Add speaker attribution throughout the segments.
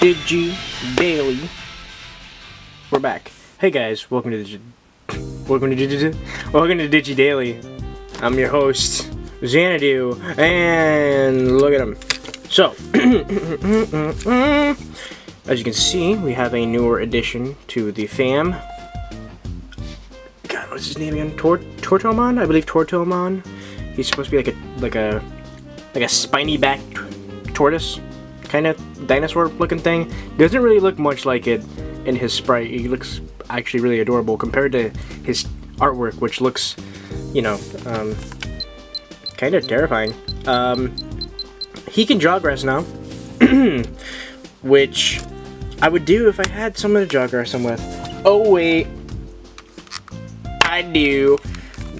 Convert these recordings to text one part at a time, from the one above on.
Speaker 1: DigiDaily. We're back. Hey guys, welcome to DigiDaily. I'm your host, Xanadu, and look at him. So, as you can see, we have a newer addition to the fam. God, what's his name again? Tortomon? I believe Tortomon. He's supposed to be like a spiny-backed tortoise kind of dinosaur-looking thing. Doesn't really look much like it in his sprite. He looks actually really adorable compared to his artwork, which looks, you know, kind of terrifying. He can jog rest now, which I would do if I had someone to jog rest him with. Oh wait, I do.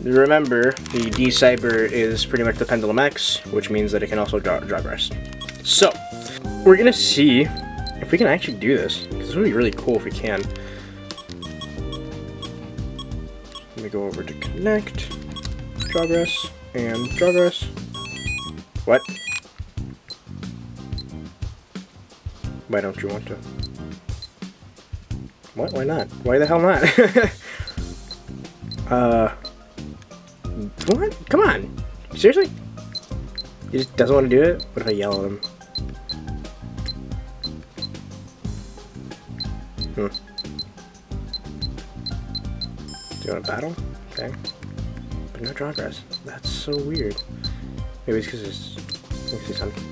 Speaker 1: Remember, the D-Cyber is pretty much the Pendulum X, which means that it can also jog rest. So, we're gonna see if we can actually do this, because it would be really cool if we can. Let me go over to connect, jog rest, and jog rest. What? Why don't you want to? What? Why not? Why the hell not? What? Come on! Seriously? He just doesn't want to do it? What if I yell at him? Do you want to battle? Okay. But no progress. That's so weird. Maybe it's because it's... Let me see something.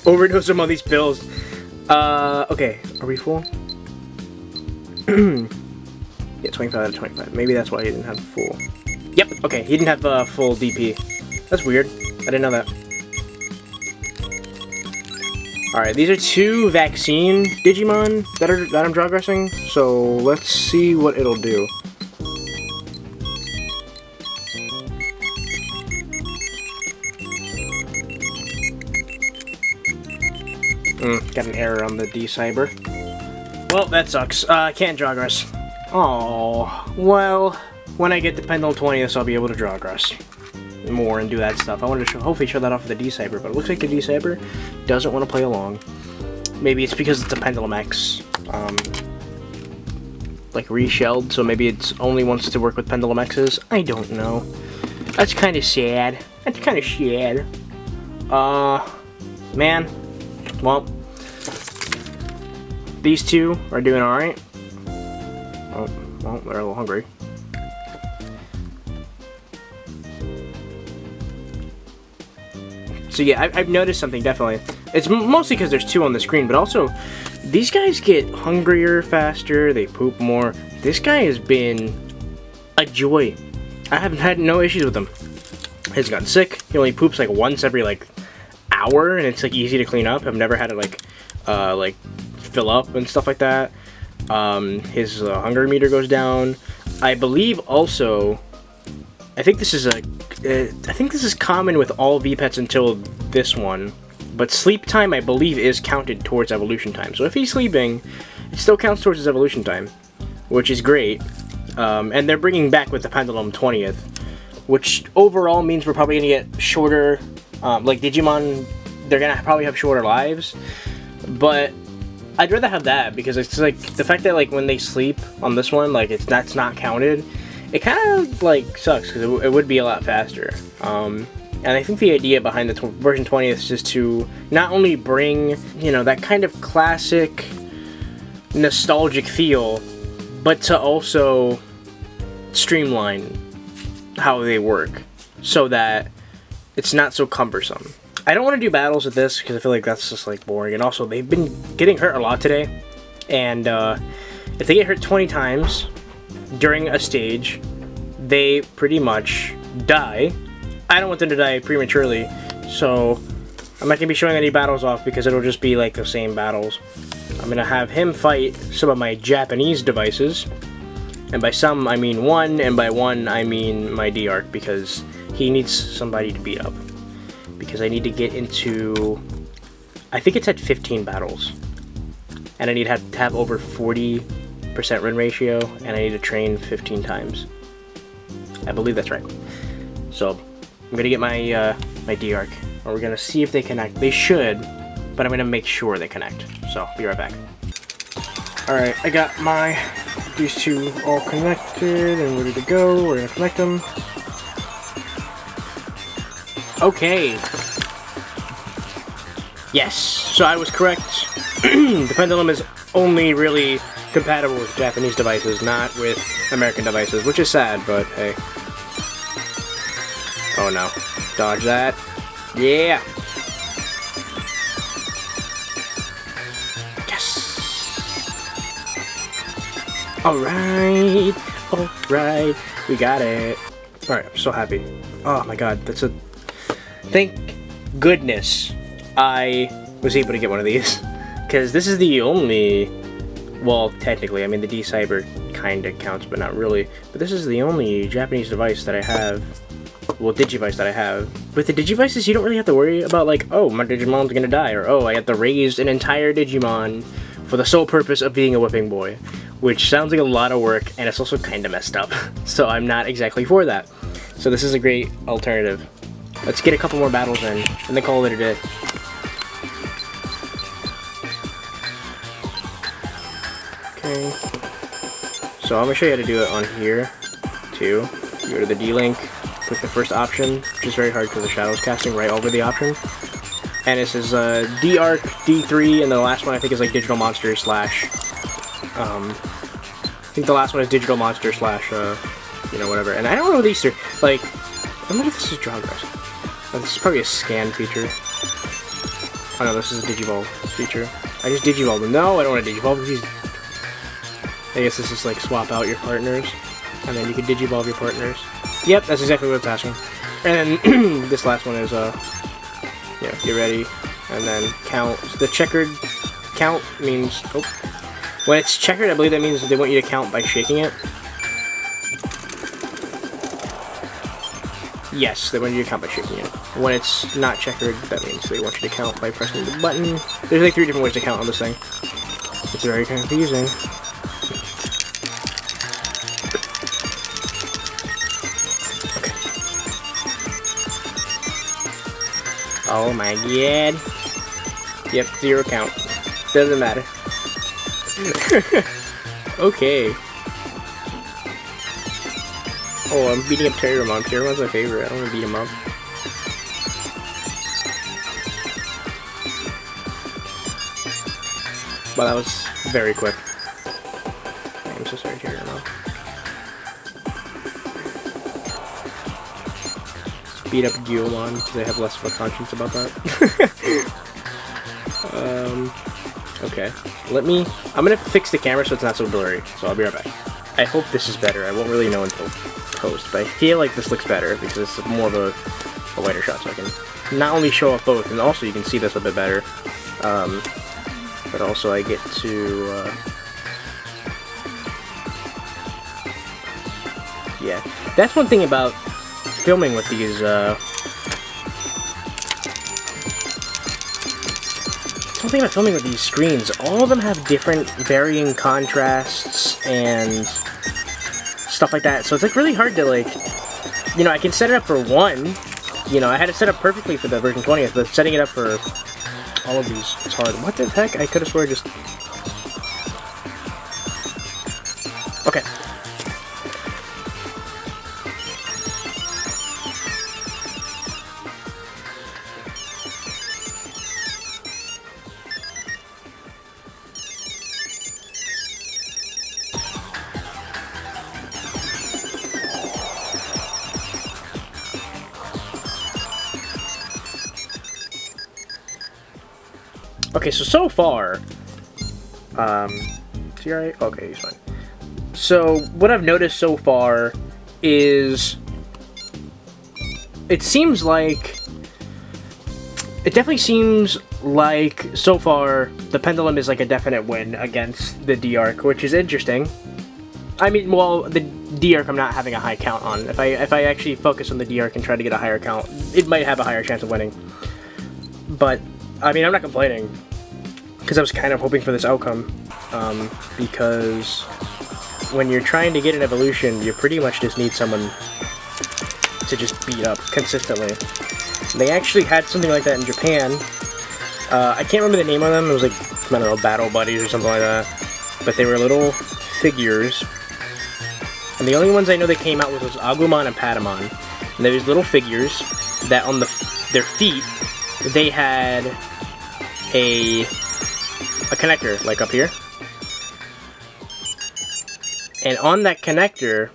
Speaker 1: Overdose some of these pills. Okay. Are we full? Yeah, 25 out of 25. Maybe that's why he didn't have full. Yep, okay, he didn't have full DP. That's weird. I didn't know that. Alright, these are two vaccine Digimon that I'm progressing, so let's see what it'll do. Got an error on the D-Cyber. Well, that sucks. Can't progress. Oh, well, when I get to Pendulum 20th, I'll be able to progress more and do that stuff. I wanted to hopefully show that off with the D-Cyber, but it looks like the D-Cyber doesn't want to play along. Maybe it's because it's a Pendulum X, like reshelled, so maybe it only wants to work with Pendulum X's. I don't know. That's kind of sad. That's kind of sad. Man. Well, these two are doing alright. Oh, well, they're a little hungry. So yeah, I've noticed something, definitely. It's mostly because there's two on the screen, but also, these guys get hungrier faster, they poop more. This guy has been a joy. I haven't had no issues with him. He's gotten sick. He only poops like once every like hour, and it's like easy to clean up. I've never had it like fill up and stuff like that. His hunger meter goes down. I believe also, I think this is common with all V-Pets until this one, but sleep time I believe is counted towards evolution time. So if he's sleeping, it still counts towards his evolution time, which is great. And they're bringing back with the Pendulum 20th, which overall means we're probably gonna get shorter. Like Digimon, they're gonna probably have shorter lives, but I'd rather have that because it's like the fact that like when they sleep on this one, like that's not counted. It kind of like sucks because it would be a lot faster. And I think the idea behind the version 20th is just to not only bring, you know, that kind of classic nostalgic feel, but to also streamline how they work so that it's not so cumbersome. I don't want to do battles with this because I feel like that's just like boring, and also they've been getting hurt a lot today, and if they get hurt 20 times during a stage, they pretty much die. I don't want them to die prematurely, so I'm not going to be showing any battles off because it'll just be like the same battles. I'm going to have him fight some of my Japanese devices, and by some I mean one, and by one I mean my D-Ark, because he needs somebody to beat up. Because I need to get into, I think it's at 15 battles, and I need to have over 40% win ratio, and I need to train 15 times. I believe that's right. So I'm gonna get my my D-Ark, and we're gonna see if they connect. They should, but I'm gonna make sure they connect. So I'll be right back. All right, I got these two all connected and ready to go. We're gonna connect them. Okay. Yes, so I was correct. The Pendulum is only really compatible with Japanese devices, not with American devices, which is sad, but hey. Oh no. Dodge that. Yeah! Yes! Alright! Alright! We got it! Alright, I'm so happy. Oh my god, thank goodness I was able to get one of these. Because this is the only... Well, technically, I mean, the D-Cyber kinda counts, but not really. But this is the only Japanese device that I have. Well, Digivice that I have. With the Digivices, you don't really have to worry about, like, oh, my Digimon's gonna die, or oh, I have to raise an entire Digimon for the sole purpose of being a whipping boy. Which sounds like a lot of work, and it's also kinda messed up. So I'm not exactly for that. So this is a great alternative. Let's get a couple more battles in, and then call it a day. Okay. So I'm gonna show you how to do it on here, too. You go to the D-Link, click the first option, which is very hard because the shadow's casting right over the option. And it says D-Ark, D3, and the last one I think is like Digital Monster slash... I think the last one is Digital Monster slash, you know, whatever. And I don't know these are, like... I wonder if this is Progress. Oh, this is probably a scan feature. Oh no, this is a Digivolve feature. I just Digivolve them. No, I don't want to Digivolve because I guess this is like swap out your partners, and then you can Digivolve your partners. Yep, that's exactly what it's asking. And then this last one is, yeah, get ready, and then count. The checkered count means, oh, when it's checkered, I believe that means they want you to count by shaking it. Yes, they want you to count by shaking it. When it's not checkered, that means they want you to count by pressing the button. There's like 3 different ways to count on this thing. It's very confusing. Okay. Oh my god. Yep, 0 count. Doesn't matter. Okay. Oh, I'm beating up Terrormon. Terrormon's my favorite. I don't want to beat him up. Wow, that was very quick. I'm so sorry, Terrormon. Beat up Guilmon because I have less of a conscience about that. Okay. I'm gonna fix the camera so it's not so blurry, so I'll be right back. I hope this is better. I won't really know until post, but I feel like this looks better because it's more of a wider shot, so I can not only show off both, and also you can see this a bit better, but also I get to, yeah. That's one thing about filming with these, something about filming with these screens, all of them have different varying contrasts and stuff like that, so it's like really hard to, like, you know, I can set it up for one, you know, I had it set up perfectly for the version 20th, but setting it up for all of these, it's hard. What the heck? I could have sworn just... Okay. Okay, so far, is he alright? Okay, he's fine. So, what I've noticed so far is, it definitely seems like, so far, the Pendulum is like a definite win against the D-Ark, which is interesting. I mean, well, the D-Ark I'm not having a high count on. If I actually focus on the D-Ark and try to get a higher count, it might have a higher chance of winning. But, I mean, I'm not complaining, because I was kind of hoping for this outcome, because when you're trying to get an evolution, you pretty much just need someone to just beat up consistently. They actually had something like that in Japan. I can't remember the name of them. It was like, I don't know, Battle Buddies or something like that. But they were little figures. And the only ones I know that came out with was Agumon and Patamon. And there was little figures that on their feet, they had a connector, like up here. And on that connector,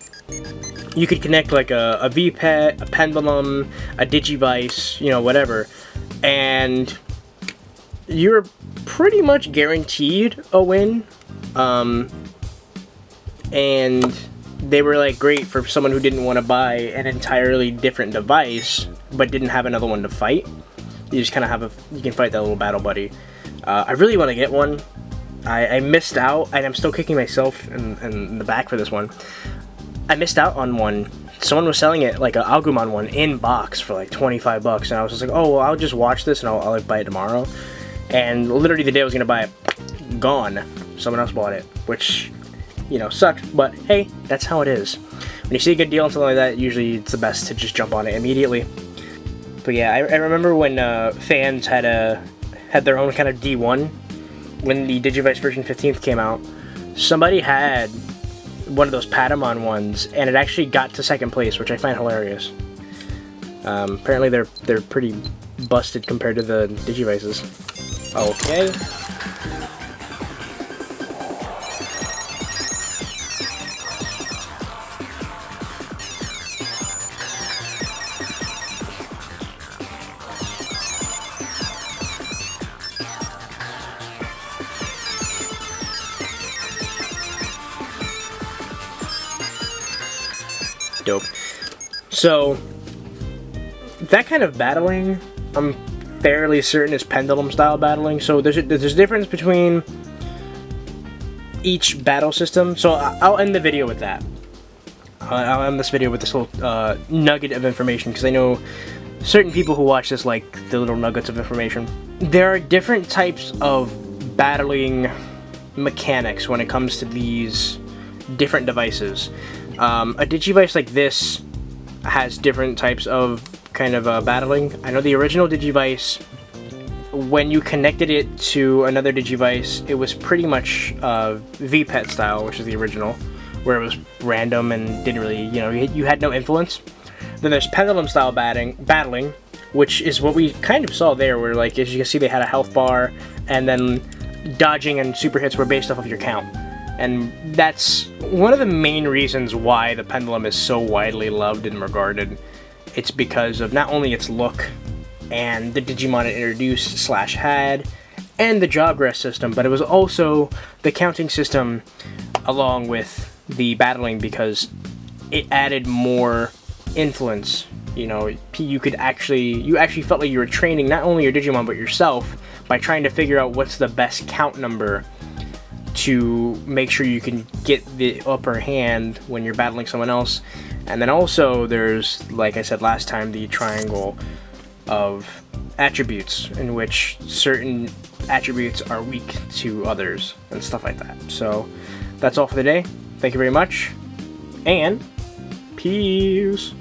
Speaker 1: you could connect like a V-Pet, a Pendulum, a Digivice, you know, whatever. And you're pretty much guaranteed a win. And they were like great for someone who didn't want to buy an entirely different device, but didn't have another one to fight. You just kind of have you can fight that little battle buddy. I really want to get one. I missed out, and I'm still kicking myself in the back for this one. I missed out on one. Someone was selling it, like an Agumon one, in box for like 25 bucks, and I was just like, oh, well, I'll just watch this and I'll like buy it tomorrow. And literally the day I was gonna buy it, gone. Someone else bought it, which, you know, sucked, but hey, that's how it is. When you see a good deal and something like that, usually it's the best to just jump on it immediately. But yeah, I remember when fans had their own kind of D1, when the Digivice version 15th came out, somebody had one of those Patamon ones, and it actually got to second place, which I find hilarious. Apparently they're pretty busted compared to the Digivices. Okay. Dope. So, that kind of battling, I'm fairly certain is Pendulum style battling. So there's a difference between each battle system. So I'll end the video with that. I'll end this video with this little nugget of information, because I know certain people who watch this like the little nuggets of information. There are different types of battling mechanics when it comes to these different devices. A Digivice like this has different types of kind of battling. I know the original Digivice, when you connected it to another Digivice, it was pretty much V-Pet style, which is the original, where it was random and didn't really, you know, you had no influence. Then there's Pendulum style battling, which is what we kind of saw there, where, like, as you can see, they had a health bar, and then dodging and super hits were based off of your count. And that's one of the main reasons why the Pendulum is so widely loved and regarded. It's because of not only its look and the Digimon it introduced / had, and the job rest system, but it was also the counting system along with the battling, because it added more influence. You know, you actually felt like you were training not only your Digimon but yourself by trying to figure out what's the best count number to make sure you can get the upper hand when you're battling someone else. And then also there's, like I said last time, the triangle of attributes, in which certain attributes are weak to others and stuff like that. So that's all for the day. Thank you very much, and peace.